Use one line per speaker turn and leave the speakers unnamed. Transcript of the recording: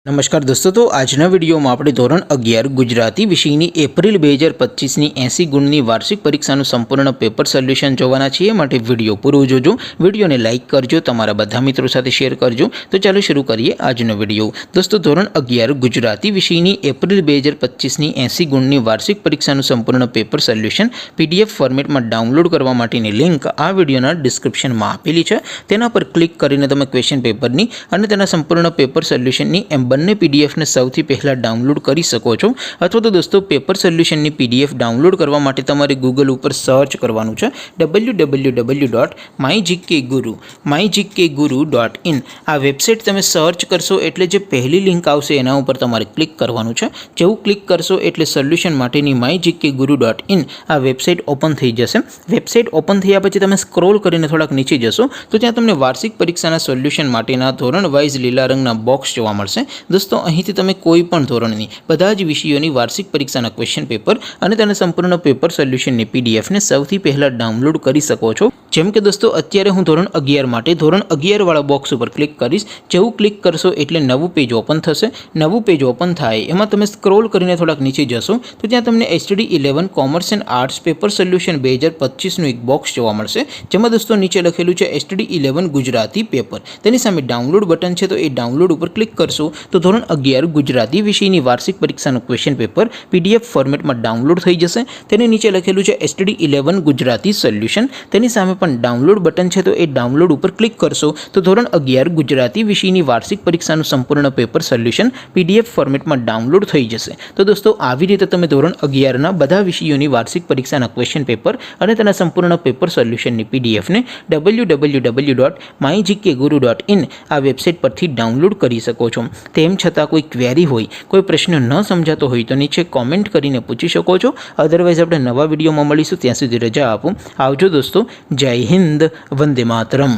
नमस्कार दोस्तों, तो આજના વિડીયોમાં આપણે ધોરણ 11 ગુજરાતી વિષયની એપ્રિલ 2025ની 80 ગુણની વાર્ષિક પરીક્ષાનું સંપૂર્ણ પેપર સોલ્યુશન જોવાના છીએ। માટે વિડીયો પૂરો જોજો, વિડીયોને લાઇક કરજો, તમારા બધા મિત્રો સાથે શેર કરજો। તો ચાલો શરૂ કરીએ આજનો વિડીયો। દોસ્તો, ધોરણ 11 ગુજરાતી વિષયની એપ્રિલ 2025ની 80 ગુણની વાર્ષિક પરીક્ષાનું સંપૂર્ણ પેપર સોલ્યુશન પીડીએફ ફોર્મેટમાં ડાઉનલોડ કરવા માટેની લિંક આ વિડીયોના ડિસ્ક્રિપ્શનમાં આપેલી છે। તેના પર ક્લિક કરીને તમે ક્વેશ્ચન પેપરની અને તેના સંપૂર્ણ પેપર સોલ્યુશનની બંને પીડીએફ ને સૌથી પહેલા ડાઉનલોડ કરી શકો છો। અથવા તો દોસ્તો, પેપર સોલ્યુશનની પીડીએફ ડાઉનલોડ કરવા માટે તમારે ગૂગલ ઉપર સર્ચ કરવાનું છે www.mygkguru.in। આ વેબસાઇટ તમે સર્ચ કરશો એટલે જે પહેલી લિંક આવશે એના ઉપર તમારે ક્લિક કરવાનું છે। જેવું ક્લિક કરશો એટલે સોલ્યુશન માટેની mygkguru.in આ વેબસાઇટ ઓપન થઈ જશે। વેબસાઇટ ઓપન થયા પછી તમે સ્ક્રોલ કરીને થોડાક નીચે જશો તો ત્યાં તમને વાર્ષિક પરીક્ષાના સોલ્યુશન માટેના ધોરણ વાઇઝ લીલા રંગના બોક્સ જોવા મળશે। दोस्तों, અહીંથી તમે કોઈ પણ ધોરણની બધા જ વિષયોની વાર્ષિક પરીક્ષાના ક્વેશ્ચન પેપર અને તેના સંપૂર્ણ પેપર સોલ્યુશનની પીડીએફને સૌથી પહેલા ડાઉનલોડ કરી શકો છો। જેમ કે દોસ્તો, અત્યારે હું ધોરણ 11 માટે ધોરણ 11 વાળા બોક્સ ઉપર ક્લિક કરીશ। જેવું ક્લિક કરશો એટલે નવું પેજ ઓપન થશે। નવું પેજ ઓપન થાય એમાં તમે સ્ક્રોલ કરીને થોડાક નીચે જશો તો ત્યાં તમને HTD 11 commerce and arts paper solution 2025નું એક બોક્સ જોવા મળશે। જેમાં દોસ્તો નીચે લખેલું છે HTD 11 ગુજરાતી પેપર। તેની સામે ડાઉનલોડ બટન છે, તો એ ડાઉનલોડ ઉપર ક્લિક કરશો તો ધોરણ 11 ગુજરાતી વિષયની વાર્ષિક પરીક્ષાનું ક્વેશ્ચન પેપર પીડીએફ ફોર્મેટમાં ડાઉનલોડ થઈ જશે। તેની નીચે લખેલું છે HTD 11 ગુજરાતી સોલ્યુશન। તેની સામે પણ ડાઉનલોડ બટન છે, તો એ ડાઉનલોડ ઉપર ક્લિક કરશો તો ધોરણ 11 ગુજરાતી વિષયની વાર્ષિક પરીક્ષાનું સંપૂર્ણ પેપર સોલ્યુશન પીડીએફ ફોર્મેટમાં ડાઉનલોડ થઈ જશે। તો દોસ્તો, આવી રીતે તમે ધોરણ 11ના બધા વિષયોની વાર્ષિક પરીક્ષાના ક્વેશ્ચન પેપર અને તેના સંપૂર્ણ પેપર સોલ્યુશનની પીડીએફને www.mygkguru.in આ વેબસાઇટ પરથી ડાઉનલોડ કરી શકો છો। તેમ છતાં કોઈ ક્વેરી હોય, કોઈ પ્રશ્ન ન સમજાતો હોય તો નીચે કોમેન્ટ કરીને પૂછી શકો છો। અધરવાઇઝ આપણે નવા વિડીયોમાં મળીશું, ત્યાં સુધી રજા આપો। આવજો દોસ્તો, જય હિન્દ, વંદે માતરમ।